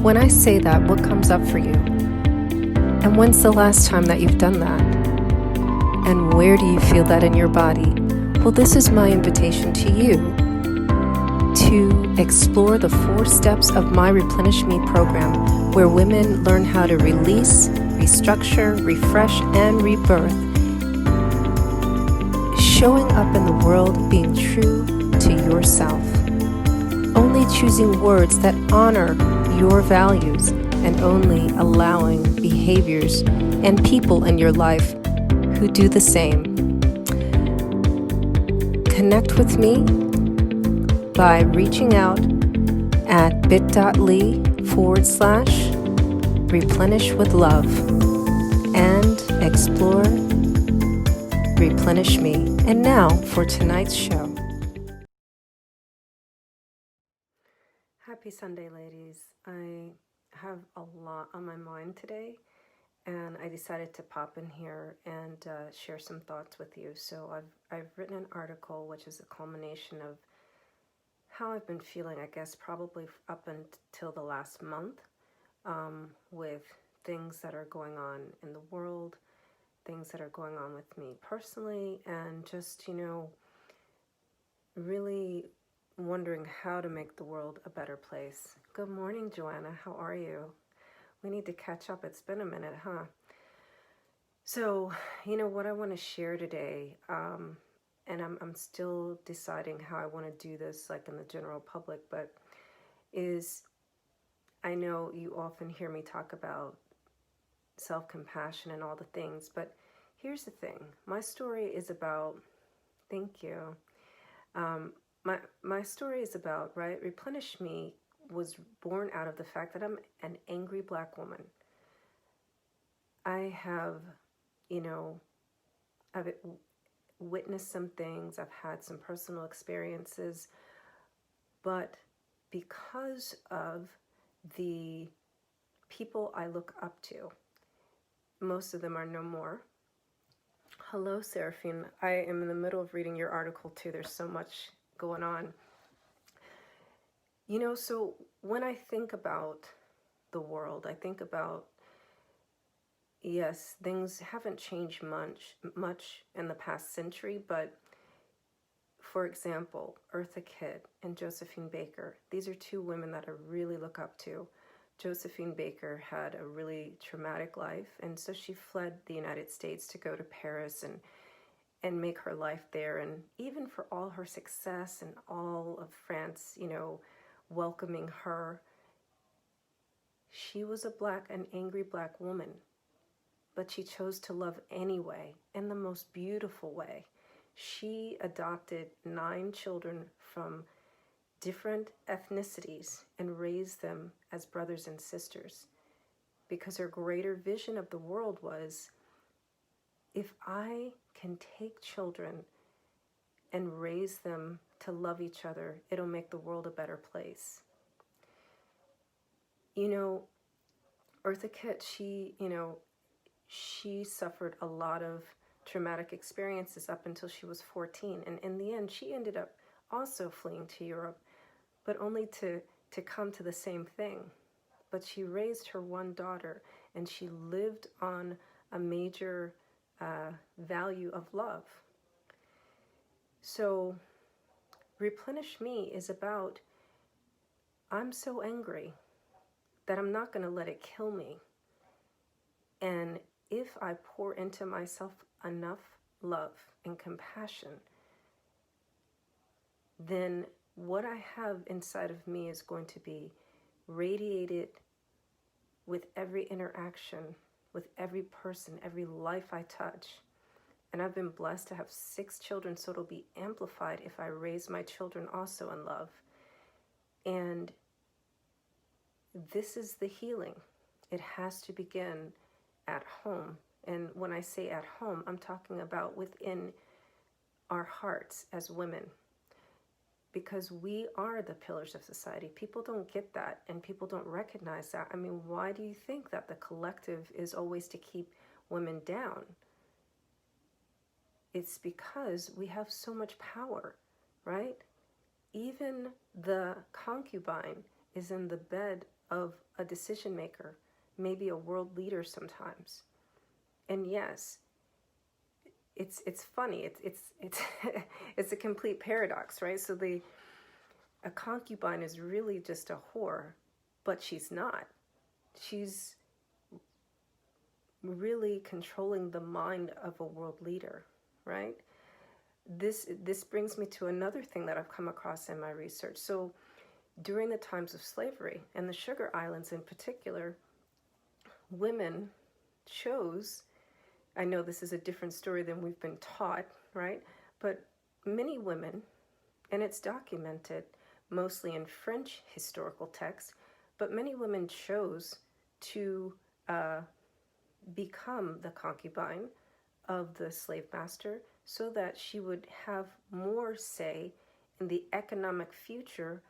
When I say that, what comes up for you? And when's the last time that you've done that? And where do you feel that in your body? Well, this is my invitation to you to explore the 4 steps of my Replenish Me program, where women learn how to release, restructure, refresh, and rebirth, showing up in the world, being true to yourself, only choosing words that honor your values, and only allowing behaviors and people in your life who do the same. Connect with me by reaching out at bit.ly/replenish with love and explore Replenish Me. And now for tonight's show. Happy Sunday, ladies. I have a lot on my mind today, and I decided to pop in here and share some thoughts with you. So I've written an article which is a culmination of how I've been feeling, I guess, probably up until the last month, with things that are going on in the world, things that are going on with me personally, and just, really wondering how to make the world a better place. Good morning, Joanna. How are you? We need to catch up. It's been a minute, huh? So, what I want to share today, and I'm still deciding how I want to do this, like in the general public, but is, I know you often hear me talk about self-compassion and all the things, but here's the thing. My story is about, thank you. My story is about, right, Replenish Me was born out of the fact that I'm an angry Black woman. I have, I've witnessed some things, I've had some personal experiences, but because of the people I look up to, most of them are no more. Hello, Seraphine. I am in the middle of reading your article too. There's so much going on. So when I think about the world, I think about, yes, things haven't changed much in the past century, but for example, Eartha Kitt and Josephine Baker, these are 2 women that I really look up to. Josephine Baker had a really traumatic life, and so she fled the United States to go to Paris and make her life there. And even for all her success and all of France, welcoming her, she was an angry Black woman, but she chose to love anyway, in the most beautiful way. She adopted 9 children from different ethnicities and raised them as brothers and sisters, because her greater vision of the world was, if I can take children and raise them to love each other, it'll make the world a better place. Eartha Kitt, she suffered a lot of traumatic experiences up until she was 14. And in the end, she ended up also fleeing to Europe, but only to come to the same thing. But she raised her 1 daughter, and she lived on a major value of love. So Replenish Me is about, I'm so angry that I'm not going to let it kill me. And if I pour into myself enough love and compassion, then what I have inside of me is going to be radiated with every interaction, with every person, every life I touch. And I've been blessed to have 6 children, so it'll be amplified if I raise my children also in love. And this is the healing. It has to begin at home. And when I say at home, I'm talking about within our hearts as women, because we are the pillars of society. People don't get that, and people don't recognize that. I mean, why do you think that the collective is always to keep women down? It's because we have so much power, right? Even the concubine is in the bed of a decision maker, maybe a world leader sometimes. And yes, it's funny. It's it's a complete paradox, right? So a concubine is really just a whore, but she's not. She's really controlling the mind of a world leader, right? This brings me to another thing that I've come across in my research. So during the times of slavery, and the Sugar Islands in particular, women chose, I know this is a different story than we've been taught, right? But many women, and it's documented mostly in French historical texts, but many women chose to become the concubine of the slave master so that she would have more say in the economic future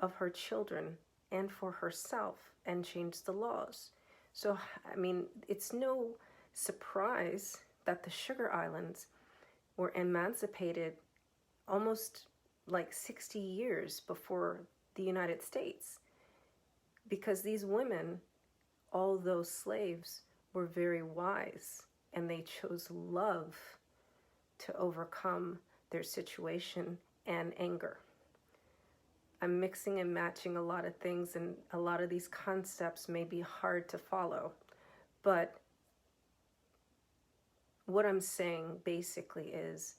of her children and for herself, and change the laws. So, I mean, it's no surprise that the Sugar Islands were emancipated almost like 60 years before the United States, because these women, although slaves, were very wise, and they chose love to overcome their situation and anger. I'm mixing and matching a lot of things, and a lot of these concepts may be hard to follow, but what I'm saying basically is,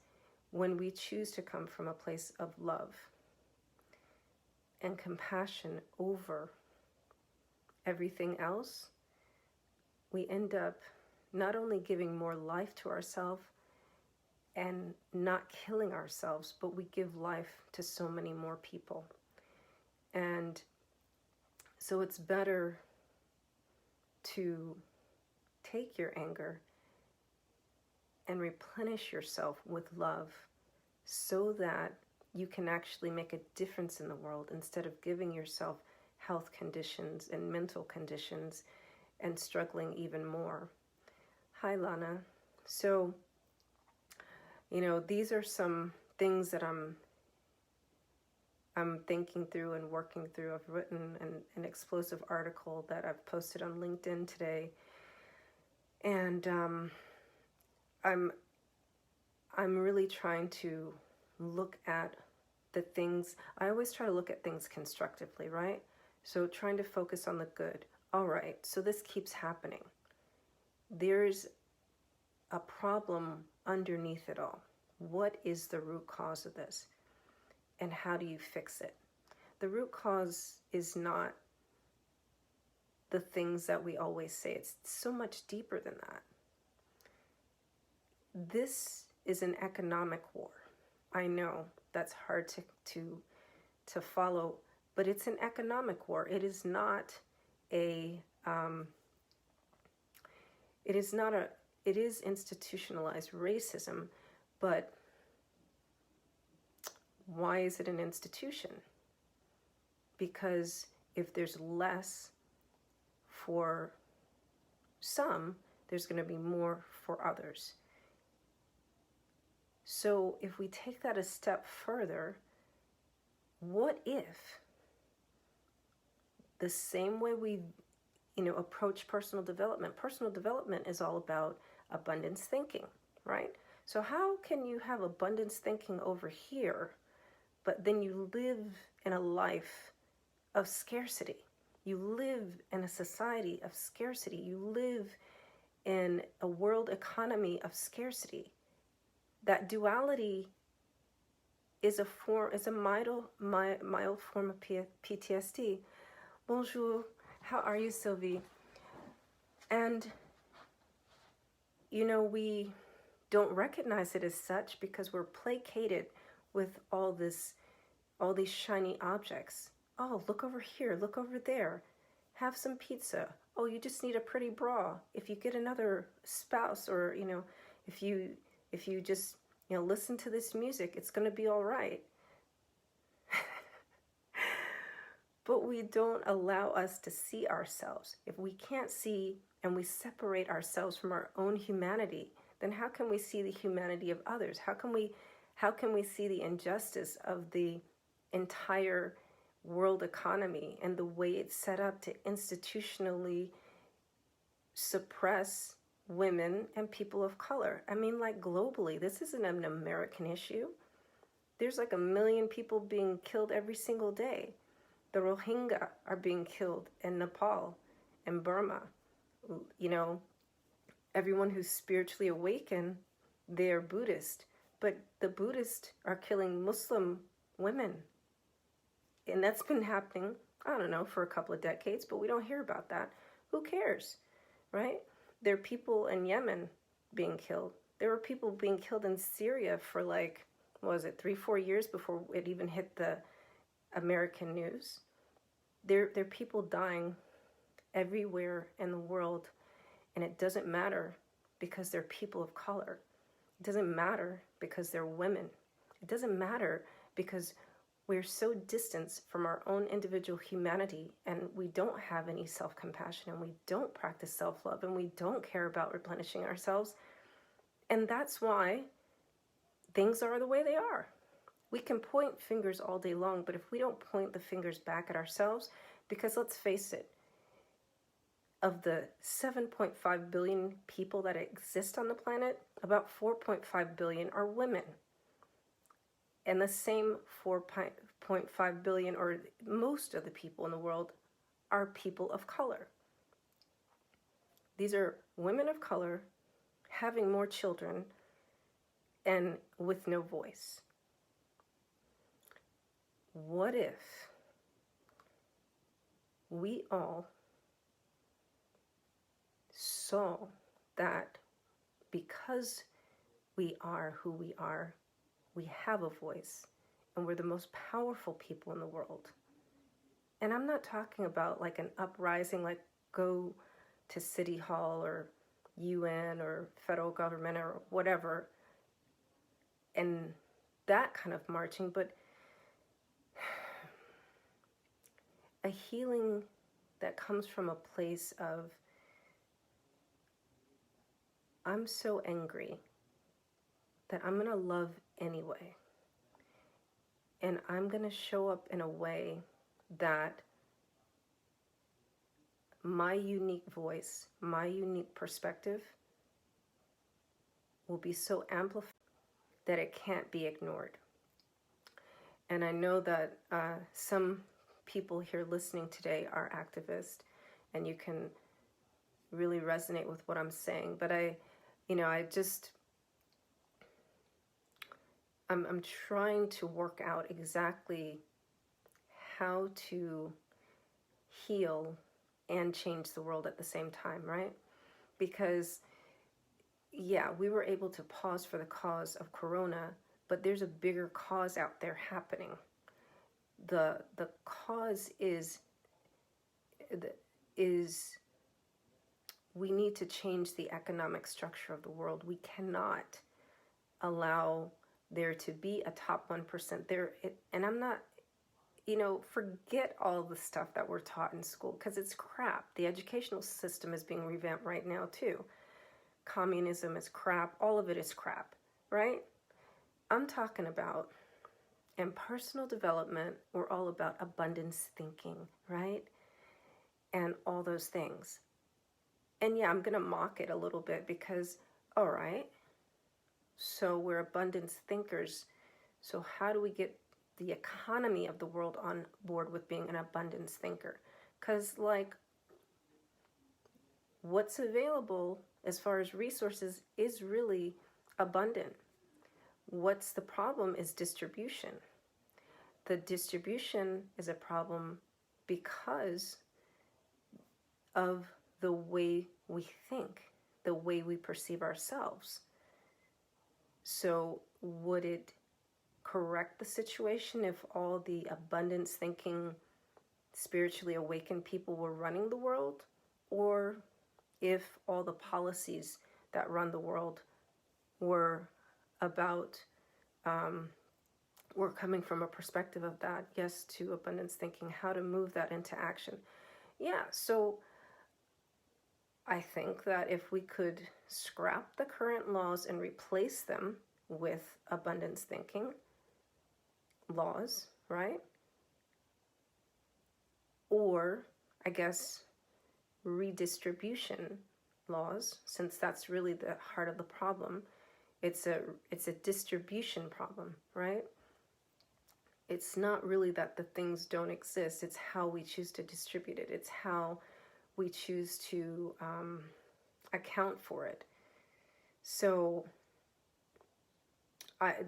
when we choose to come from a place of love and compassion over everything else, we end up not only giving more life to ourselves and not killing ourselves, but we give life to so many more people. And so it's better to take your anger and replenish yourself with love so that you can actually make a difference in the world, instead of giving yourself health conditions and mental conditions and struggling even more. Hi, Lana. So, these are some things that I'm thinking through and working through. I've written an explosive article that I've posted on LinkedIn today, and I'm really trying to look at the things. I always try to look at things constructively, right? So trying to focus on the good. All right, so this keeps happening. There's a problem underneath it all. What is the root cause of this? And how do you fix it? The root cause is not the things that we always say. It's so much deeper than that. This is an economic war. I know that's hard to follow, but it's an economic war. It is not it is institutionalized racism, but why is it an institution? Because if there's less for some, there's going to be more for others. So if we take that a step further, what if the same way we approach personal development is all about abundance thinking, right? So how can you have abundance thinking over here, but then you live in a life of scarcity? You live in a society of scarcity. You live in a world economy of scarcity. That duality is a mild form of PTSD. Bonjour, how are you, Sylvie? And we don't recognize it as such because we're placated with all these shiny objects. Oh, look over here, look over there. Have some pizza. Oh, you just need a pretty bra. If you get another spouse, or if you just listen to this music, it's going to be all right. But we don't allow us to see ourselves. If we can't see and we separate ourselves from our own humanity, then how can we see the humanity of others? How can we see the injustice of the entire world economy and the way it's set up to institutionally suppress women and people of color. I mean, like globally, this isn't an American issue. There's like 1 million people being killed every single day. The Rohingya are being killed in Nepal and Burma. You know, everyone who's spiritually awakened, they're Buddhist. But the Buddhists are killing Muslim women. And that's been happening, I don't know, for a couple of decades, but we don't hear about that. Who cares, right? There are people in Yemen being killed. There were people being killed in Syria for like, what was it, 3-4 years before it even hit the American news. There are people dying everywhere in the world, and it doesn't matter because they're people of color. It doesn't matter because they're women. It doesn't matter because we're so distant from our own individual humanity, and we don't have any self-compassion, and we don't practice self-love, and we don't care about replenishing ourselves. And that's why things are the way they are. We can point fingers all day long, but if we don't point the fingers back at ourselves, because let's face it, of the 7.5 billion people that exist on the planet, about 4.5 billion are women. And the same 4.5 billion, or most of the people in the world, are people of color. These are women of color having more children and with no voice. What if we all saw that because we are who we are, we have a voice, and we're the most powerful people in the world? And I'm not talking about like an uprising, like go to City Hall or UN or federal government or whatever, and that kind of marching, but a healing that comes from a place of, I'm so angry that I'm going to love anyway. And I'm going to show up in a way that my unique voice, my unique perspective will be so amplified that it can't be ignored. And I know that some people here listening today are activists, and you can really resonate with what I'm saying. But I'm trying to work out exactly how to heal and change the world at the same time, right? Because, yeah, we were able to pause for the cause of Corona, but there's a bigger cause out there happening. The cause is we need to change the economic structure of the world. We cannot allow there to be a top 1% there. And I'm not, forget all the stuff that we're taught in school, because it's crap. The educational system is being revamped right now too. Communism is crap. All of it is crap, right? I'm talking about, in personal development, we're all about abundance thinking, right? And all those things. And yeah, I'm going to mock it a little bit because, all right, so we're abundance thinkers. So how do we get the economy of the world on board with being an abundance thinker? Because, like, what's available as far as resources is really abundant. What's the problem is distribution. The distribution is a problem because of the way we think, the way we perceive ourselves. So would it correct the situation if all the abundance thinking, spiritually awakened people were running the world? Or if all the policies that run the world were about, we're coming from a perspective of that, yes, to abundance thinking, how to move that into action. Yeah, so I think that if we could scrap the current laws and replace them with abundance thinking laws, right? or I guess redistribution laws, since that's really the heart of the problem. It's a distribution problem, right? It's not really that the things don't exist. It's how we choose to distribute it. It's how we choose to account for it. So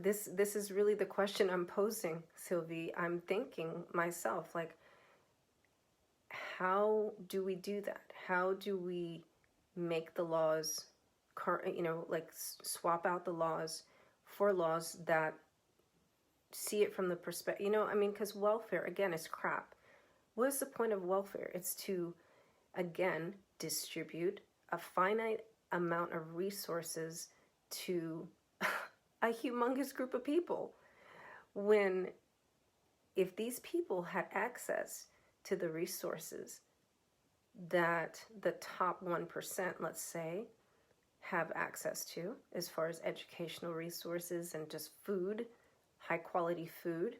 this is really the question I'm posing, Sylvie. I'm thinking myself, like, how do we do that? How do we make the laws, like swap out the laws for laws that see it from the perspective, because welfare, again, is crap. What is the point of welfare? It's to, again, distribute a finite amount of resources to a humongous group of people. When, if these people had access to the resources that the top 1%, let's say, have access to, as far as educational resources and just food, high quality food,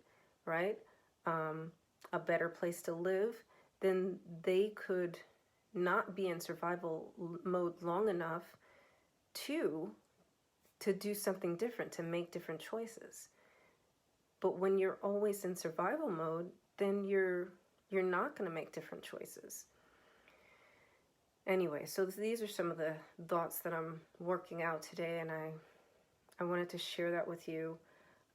right? A better place to live, then they could not be in survival mode long enough to do something different, to make different choices. But when you're always in survival mode, then you're not going to make different choices. Anyway, so these are some of the thoughts that I'm working out today, and I wanted to share that with you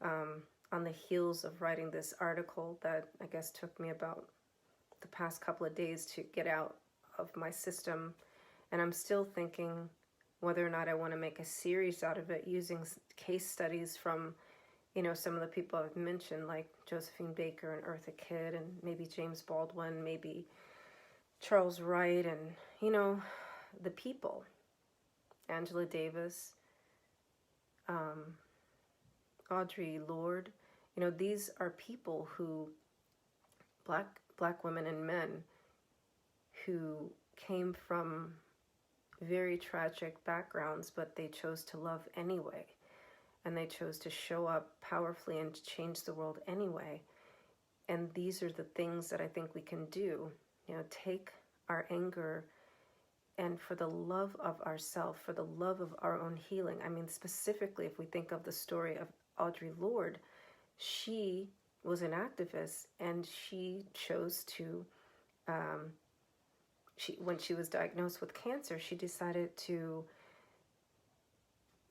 on the heels of writing this article that I guess took me about the past couple of days to get out of my system. And I'm still thinking whether or not I want to make a series out of it using case studies from, some of the people I've mentioned, like Josephine Baker and Eartha Kitt, and maybe James Baldwin, maybe Charles Wright, and, the people, Angela Davis, Audre Lorde. These are people who, black women and men, who came from very tragic backgrounds, but they chose to love anyway. And they chose to show up powerfully and change the world anyway. And these are the things that I think we can do. Take our anger, and for the love of ourselves, for the love of our own healing. Specifically, if we think of the story of Audre Lorde, she was an activist, and she chose to, when she was diagnosed with cancer, she decided to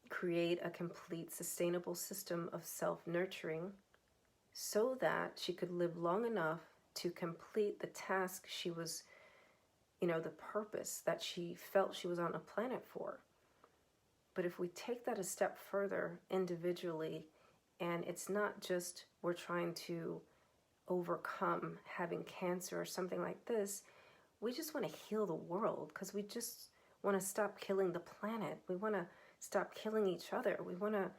create a complete sustainable system of self-nurturing so that she could live long enough to complete the task she was, the purpose that she felt she was on a planet for. But if we take that a step further individually, and it's not just we're trying to overcome having cancer or something like this, we just want to heal the world, because we just want to stop killing the planet. We want to stop killing each other. We want to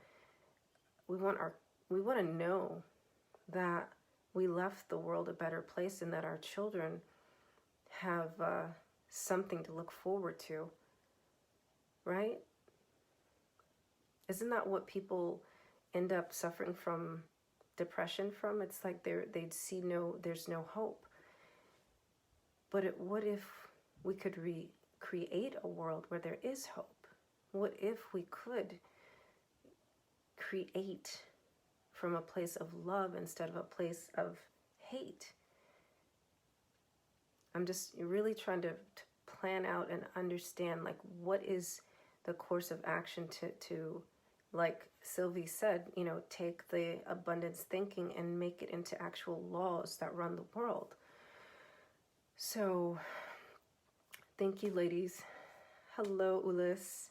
know that we left the world a better place, and that our children have something to look forward to, right? Isn't that what people end up suffering from depression from? It's like they'd see there's no hope. But what if we could create a world where there is hope? What if we could create from a place of love instead of a place of hate? I'm just really trying to plan out and understand, like, what is the course of action to like Sylvie said, take the abundance thinking and make it into actual laws that run the world. So, thank you, ladies. Hello, Ulis,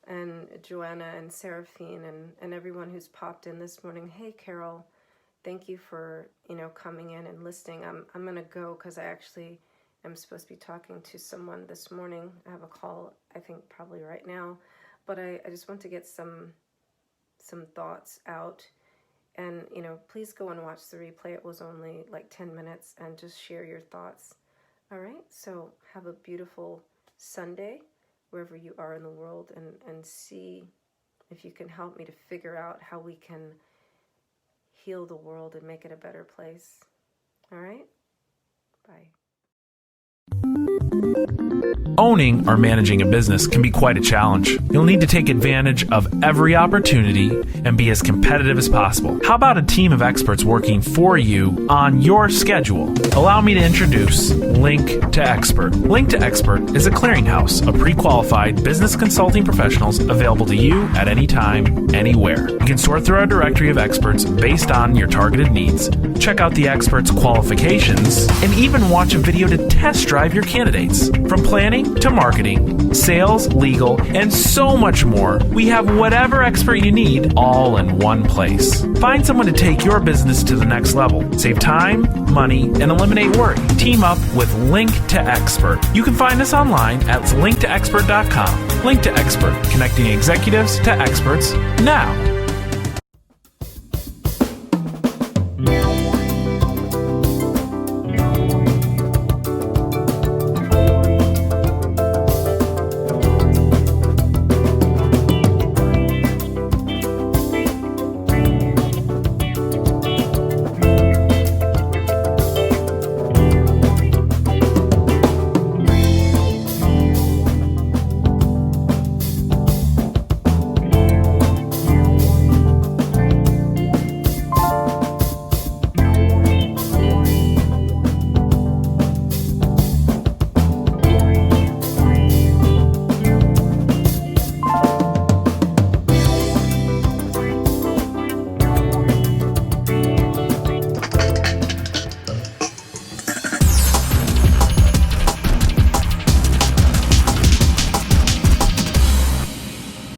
and Joanna, and Seraphine, and everyone who's popped in this morning. Hey, Carol. Thank you for, coming in and listening. I'm going to go because I actually am supposed to be talking to someone this morning. I have a call, I think, probably right now. But I just want to get some thoughts out. And, please go and watch the replay. It was only like 10 minutes, and just share your thoughts. All right? So have a beautiful Sunday wherever you are in the world, and see if you can help me to figure out how we can heal the world and make it a better place. All right? Bye. Owning or managing a business can be quite a challenge. You'll need to take advantage of every opportunity and be as competitive as possible. How about a team of experts working for you on your schedule? Allow me to introduce Link to Expert. Link to Expert is a clearinghouse of pre-qualified business consulting professionals available to you at any time, anywhere. You can sort through our directory of experts based on your targeted needs, check out the experts' qualifications, and even watch a video to test drive your candidates. From planning to marketing, sales, legal, and so much more, we have whatever expert you need all in one place. Find someone to take your business to the next level. Save time, money, and eliminate worry. Team up with Link to Expert. You can find us online at linktoexpert.com. Link to Expert, connecting executives to experts now.